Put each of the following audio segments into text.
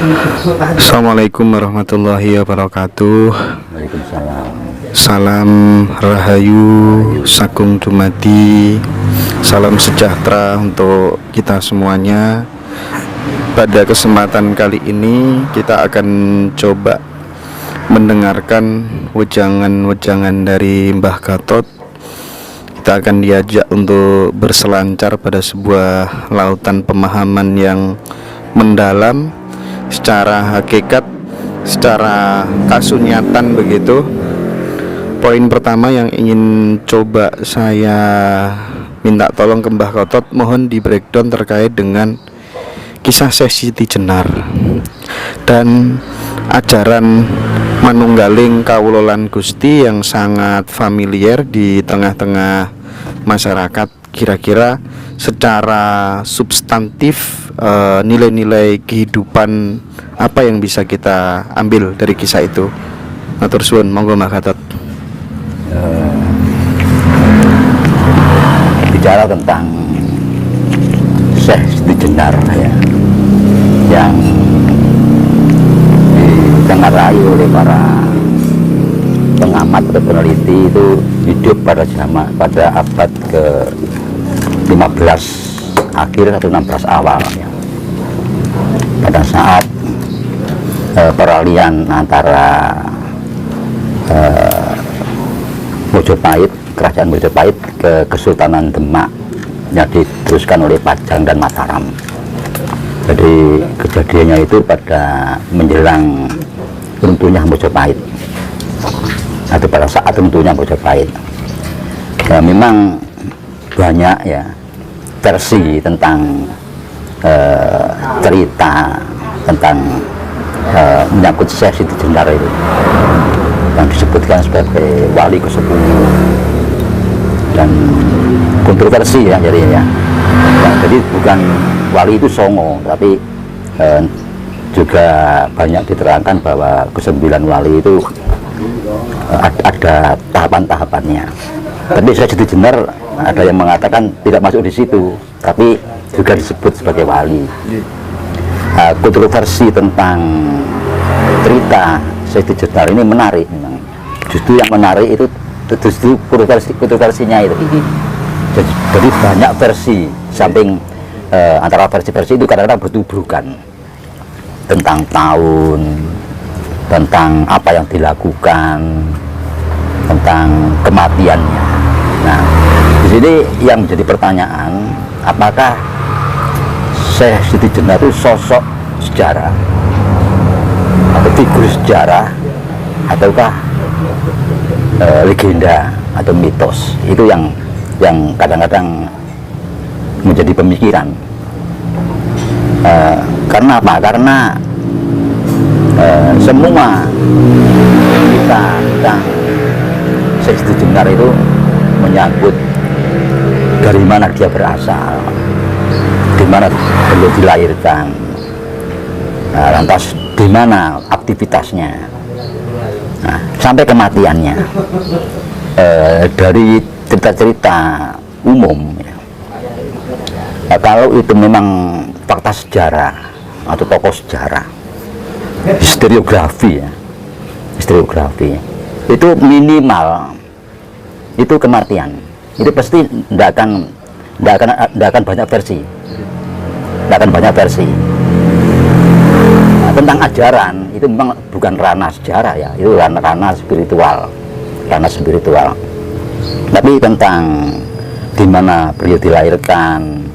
Assalamualaikum warahmatullahi wabarakatuh. Waalaikumsalam. Salam rahayu, sagung dumadi, salam sejahtera untuk kita semuanya. Pada kesempatan kali ini kita akan coba mendengarkan wejangan-wejangan dari Mbah Gatot. Kita akan diajak untuk berselancar pada sebuah lautan pemahaman yang mendalam secara hakikat, secara kasunyatan begitu. Poin pertama yang ingin coba saya minta tolong ke Mbah Gatot, mohon di breakdown terkait dengan kisah Syekh Siti Jenar dan ajaran manunggaling kawulolan Gusti yang sangat familiar di tengah-tengah masyarakat. Kira-kira secara substantif nilai-nilai kehidupan apa yang bisa kita ambil dari kisah itu? Matur suwun, monggo Mbah Gatot. Bicara tentang Syekh Siti Jenar ya, yang ditengarai oleh para pengamat atau peneliti itu hidup pada abad ke-15 akhir atau 16 awal ya. Pada saat peralihan antara Mojopahit, kerajaan Mojopahit ke Kesultanan Demak yang diteruskan oleh Pajang dan Mataram. Jadi kejadiannya itu pada menjelang runtuhnya Mojopahit atau pada saat runtuhnya Mojopahit. Ya, memang banyak ya versi tentang cerita tentang menyangkut Syekh Siti Jenar itu, yang disebutkan sebagai wali ke-10 dan kontroversi ya, jadi ya. Jadi bukan wali itu songo, tapi juga banyak diterangkan bahwa ke-9 wali itu ada tahapan-tahapannya. Tapi Syekh Siti Jenar ada yang mengatakan tidak masuk di situ, tapi juga disebut sebagai wali. Kontroversi tentang cerita Syekh Siti Jenar ini menarik memang. Justru yang menarik itu justru kontroversinya itu. Jadi banyak versi, samping antara versi-versi itu kadang-kadang bertubrukan tentang tahun, tentang apa yang dilakukan, tentang kematiannya. Nah, di sini yang menjadi pertanyaan, apakah Syekh Siti Jenar itu sosok sejarah atau figur sejarah ataukah legenda atau mitos? Itu yang kadang-kadang menjadi pemikiran. Karena apa? Karena semua kita tentang Syekh Siti Jenar itu menyangkut dari mana dia berasal, di mana beliau dilahirkan, lantas di mana aktivitasnya, sampai kematiannya. Dari cerita-cerita umum ya. Kalau itu memang fakta sejarah atau tokoh sejarah, historiografi ya, historiografi itu minimal itu kematian itu pasti tidak akan banyak versi, Nah, tentang ajaran itu memang bukan ranah sejarah ya, itu ranah spiritual. Tapi tentang di mana beliau dilahirkan,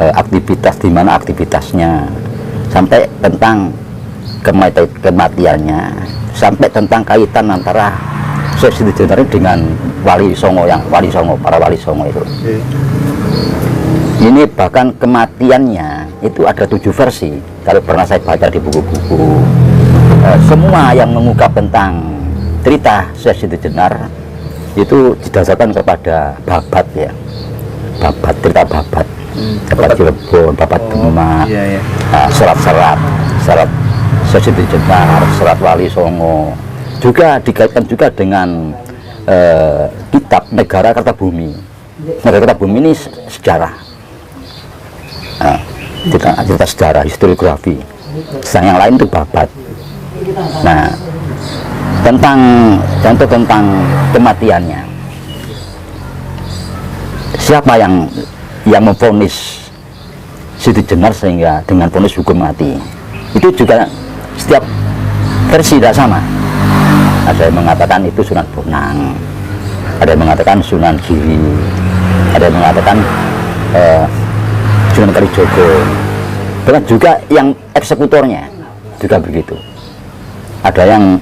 aktivitas di mana aktivitasnya, sampai tentang kematiannya, sampai tentang kaitan antara Syekh Siti Jenar dengan para wali songo itu. Ini bahkan kematiannya itu ada 7 versi. Kalau pernah saya baca di buku-buku, semua yang mengungkap tentang cerita Syekh Siti Jenar itu didasarkan kepada babat ya, cerita babat Cirebon, babat Demak, serat Syekh Siti Jenar, serat Wali Songo, juga dikaitkan juga dengan kitab Negara Kertabumi. Negara Kertabumi ini sejarah, cerita sejarah, historiografi. sedang yang lain itu babat. Nah, tentang contoh tentang kematiannya, siapa yang memvonis Siti Jenar sehingga dengan vonis hukum mati, itu juga setiap versi tidak sama. Ada yang mengatakan itu Sunan Bonang, ada yang mengatakan Sunan Giri, ada yang mengatakan Sunan Kalijogo, bahkan juga yang eksekutornya juga begitu. Ada yang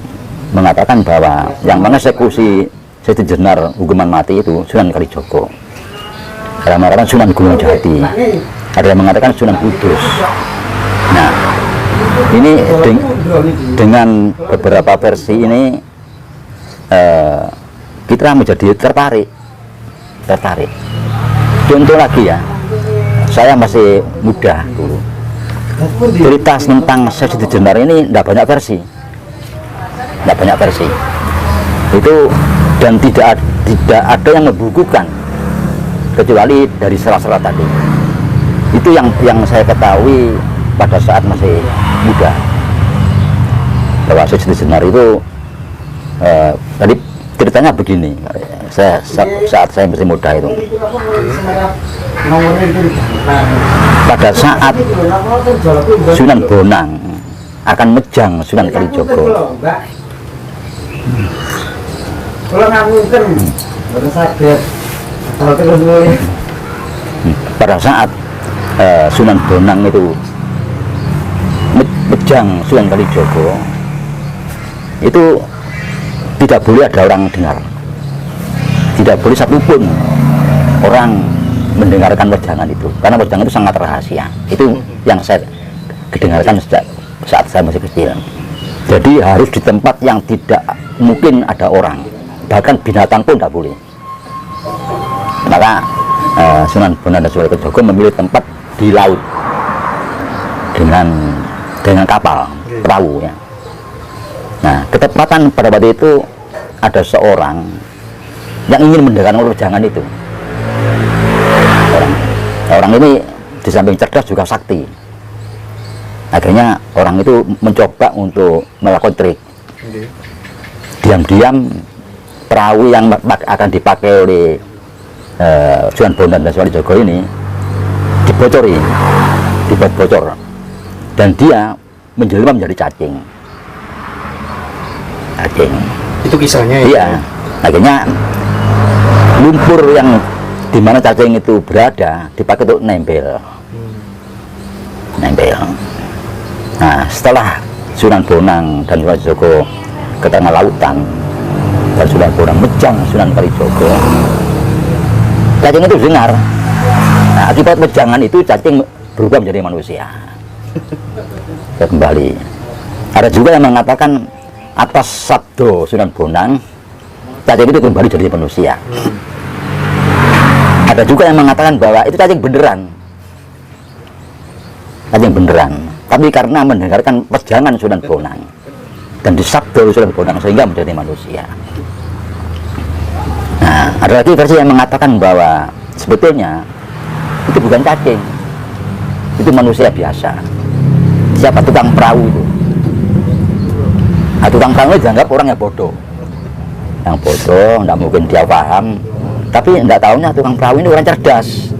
mengatakan bahwa yang mengeksekusi Siti Jenar hukuman mati itu Sunan Kalijogo, ada yang mengatakan Sunan Gunung Jati, ada yang mengatakan Sunan Kudus. Nah, ini dengan beberapa versi ini kita menjadi tertarik. Contoh lagi ya, saya masih muda dulu, cerita tentang Siti Jenar ini tidak banyak versi, itu, dan tidak ada yang membukukan kecuali dari sela-sela tadi. Itu yang saya ketahui pada saat masih muda, bahwa Siti Jenar itu tadi ceritanya begini. Saat saya masih muda itu, pada saat Sunan Bonang akan mejang Sunan Kalijogo, pada saat Sunan Bonang itu mejang Sunan Kalijogo, itu tidak boleh ada orang dengar, tidak boleh satupun orang mendengarkan wejangan itu, karena wejangan itu sangat rahasia. Itu yang saya kedengarkan sejak saat saya masih kecil. Jadi harus di tempat yang tidak mungkin ada orang, bahkan binatang pun tidak boleh. Maka Sunan Bonang dan Sunan Kalijogo memilih tempat di laut dengan kapal, perahu ya. Nah, ketepatan pada waktu itu ada seorang yang ingin mendengarkan wejangan itu. Orang ini di samping cerdas juga sakti. Akhirnya orang itu mencoba untuk melakukan trik. Diam-diam perahu yang akan dipakai oleh Sunan Bonang dan Sunan Kalijogo ini dibuat bocor, dan dia menjelma menjadi cacing. Itu kisahnya ya? Iya. Akhirnya lumpur yang dimana cacing itu berada dipakai untuk nempel. Nah, setelah Sunan Bonang dan Sunan Kalijogo ke tengah lautan dan Sunan Bonang mejang Sunan Kalijogo, cacing itu dengar. Nah, akibat wejangan itu cacing berubah menjadi manusia. Kembali. Ada juga yang mengatakan atas sabdo Sunan Bonang, cacing itu kembali jadi manusia. Ada juga yang mengatakan bahwa itu cacing beneran, tapi karena mendengarkan wejangan Sunan Bonang dan disabdo Sunan Bonang sehingga menjadi manusia. Nah, ada lagi versi yang mengatakan bahwa sebetulnya itu bukan cacing, itu manusia biasa. Siapa tukang perahu itu? Nah, tukang perahu dianggap orang yang bodoh, tidak mungkin dia paham. Tapi tidak tahunya tukang perahu ini orang cerdas,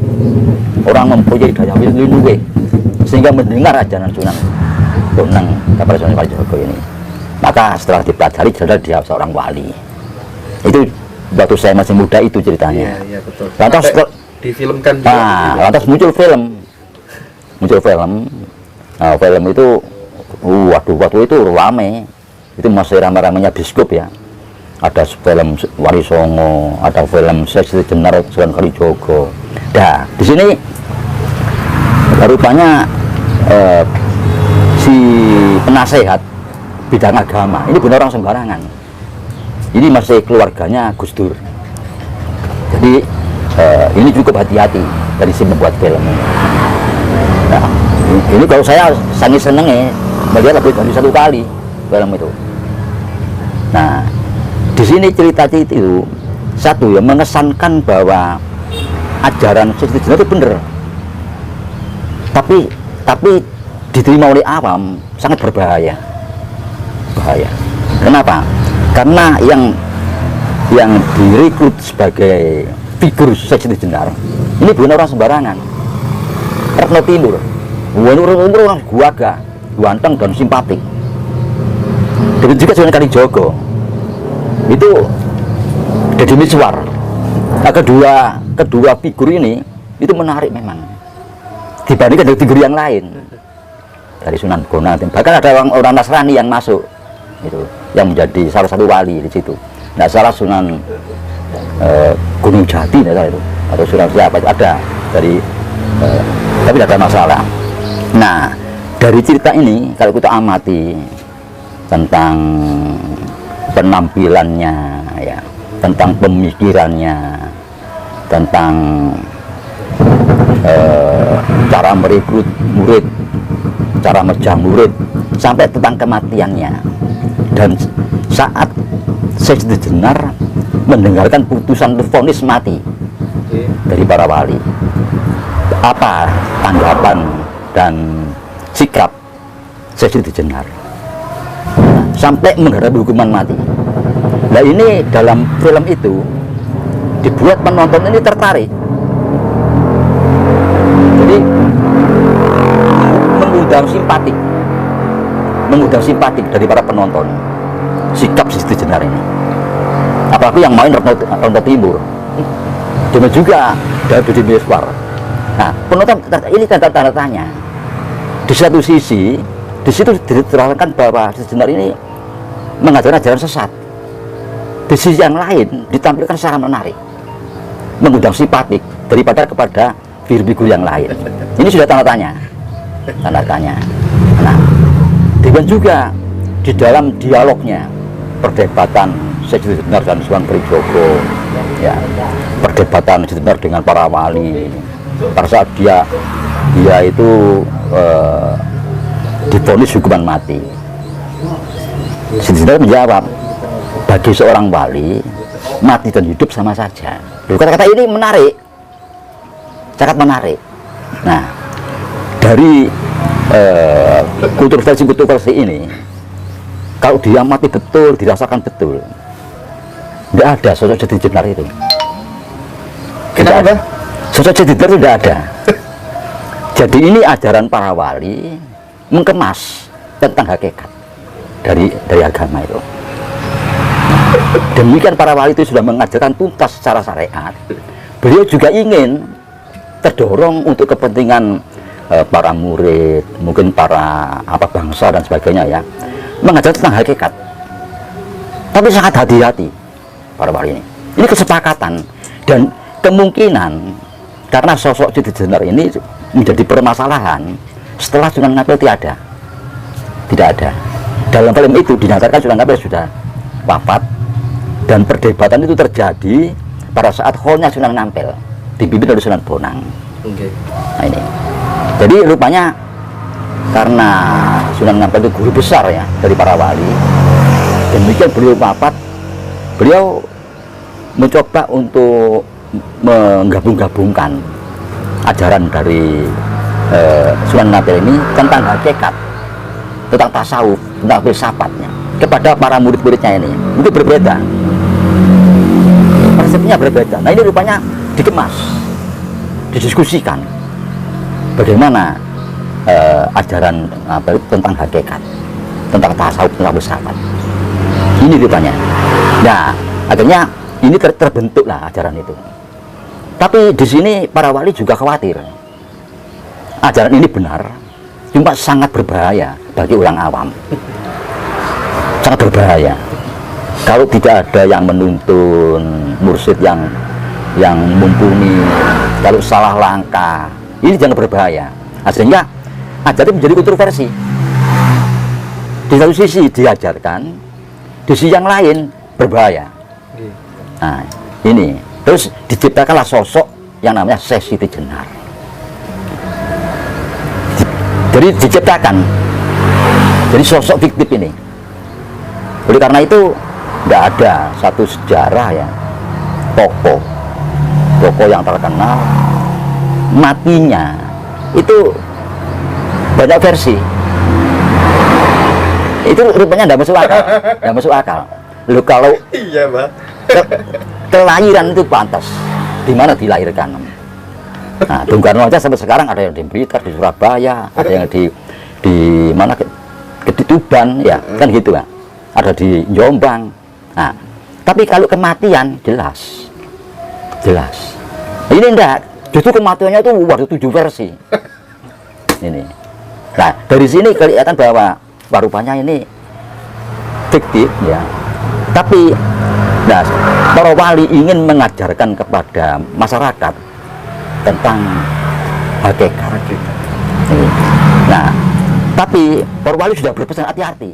orang mempunyai daya lindungi, sehingga mendengar ajaran Sunan Bonang kepada Sunan Kalijogo ini. Maka setelah dipelajari jelas dia seorang wali. Itu waktu saya masih muda itu ceritanya. Iya, betul. Lantas difilmkan juga. Lantas muncul film. Nah, film itu, waktu itu rame. Itu masih ramai-ramainya biskop ya. Ada film Wali Songo, ada film Siti Jenar Sunan Kalijogo. Nah, di sini rupanya si penasehat bidang agama ini bukan orang sembarangan. Ini masih keluarganya Gus Dur. Jadi ini cukup hati-hati dari si membuat film ini. Nah, ini kalau saya sangat seneng melihat lebih dari satu kali film itu. Nah, di sini cerita itu satu yang mengesankan bahwa ajaran Siti Jenar itu benar. Tapi diterima oleh awam sangat berbahaya. Kenapa? Karena yang direkrut sebagai figur Seksi Jenar ini bukan orang sembarangan. Retno Timur, orang guaga, ganteng dan simpatik. Demikian juga Sunan Kalijogo itu Deddy Mizwar. Nah, kedua figur ini itu menarik memang dibandingkan dengan figur yang lain dari Sunan Bonang. Bahkan ada orang Nasrani yang masuk itu, yang menjadi salah satu wali di situ. Nah, salah Sunan Gunung Jati itu atau Sunan siapa itu ada dari tapi tidak ada masalah. Nah, dari cerita ini kalau kita amati tentang penampilannya ya, tentang pemikirannya, tentang cara merekrut murid, cara menjang murid, sampai tentang kematiannya. Dan saat Seksi Jenar mendengarkan putusan vonis mati dari para wali, apa tanggapan dan sikap Seksi Jenar sampai menghadapi hukuman mati. Nah, ini dalam film itu dibuat penonton ini tertarik, jadi mengundang simpatik dari para penonton sikap Seksi Jenar ini. Apalagi yang main Retno Timur, demikian juga dari Deddy Mizwar. Nah, penonton ini tanda tanya. Di satu sisi, di situ diterangkan bahwa Seksi Jenar ini mengajarkan ajaran sesat. Di sisi yang lain ditampilkan secara menarik, mengundang simpatik daripada kepada figur yang lain. Ini sudah tanda tanya. Nah, demikian juga di dalam dialognya, perdebatan Seksi Jenar dan Sunan Kalijogo, ya, perdebatan Seksi Jenar dengan para wali. Pada saat dia itu divonis hukuman mati, Seksi Jenar menjawab, bagi seorang wali mati dan hidup sama saja. Kata-kata ini menarik, sangat menarik. Nah, dari kontroversi ini, kalau dia mati betul, dirasakan betul, tidak ada sosok Seksi Jenar itu. Kenapa? Sosok Seksi Jenar tidak ada. Jadi ini ajaran para wali mengemas tentang hakikat dari agama itu. Demikian para wali itu sudah mengajarkan tuntas secara syariat. Beliau juga ingin terdorong untuk kepentingan para murid, mungkin para bangsa dan sebagainya ya, mengajar tentang hakikat. Tapi sangat hati-hati para wali ini. Ini kesepakatan dan kemungkinan karena sosok Seksi Jenar ini menjadi permasalahan setelah Sunan Ampel tidak ada. Dalam film itu dinyatakan Sunan Ampel sudah wafat dan perdebatan itu terjadi pada saat haulnya Sunan Ampel dipimpin oleh Sunan Bonang. Nah, ini. Jadi rupanya karena Sunan Ampel itu guru besar ya dari para wali, demikian beliau wafat, beliau mencoba untuk menggabung-gabungkan ajaran dari Sunan Ampel ini tentang hakikat, tentang tasawuf, tentang filsafatnya kepada para murid-muridnya ini. Mungkin berbeda, persepsinya berbeda. Nah, ini rupanya dikemas, didiskusikan bagaimana ajaran tentang hakikat, tentang tasawuf, tentang filsafat. Ini rupanya. Nah, akhirnya ini terbentuklah ajaran itu. Tapi di sini para wali juga khawatir ajaran ini benar, cuma sangat berbahaya bagi orang awam. Sangat berbahaya kalau tidak ada yang menuntun, mursyid yang mumpuni. Kalau salah langkah, ini jangan berbahaya. Sehingga ajaran menjadi kontroversi. Di satu sisi diajarkan, di sisi yang lain berbahaya. Nah, ini terus diciptakanlah sosok yang namanya Seksi Jenar. Jadi diciptakan jadi sosok fiktif ini. Oleh karena itu tidak ada satu sejarah ya tokoh yang terkenal matinya itu banyak versi. Itu rupanya nggak masuk akal, nggak masuk akal. Lu kalau Iya, Pak. kelahiran itu pantas, di mana dilahirkan. Nah, Bung Karno aja sampai sekarang ada yang di Blitar, di Surabaya, ada yang di mana di Tuban, ya kan gitu kan. Ada di Jombang. Nah, tapi kalau kematian jelas. Ini enggak, justru kematiannya itu waduh 7 versi. Ini. Nah, dari sini kelihatan bahwa rupanya ini fiktif ya. Tapi nah, para wali ingin mengajarkan kepada masyarakat tentang hakikat. Nah, tapi para wali sudah berpesan hati-hati.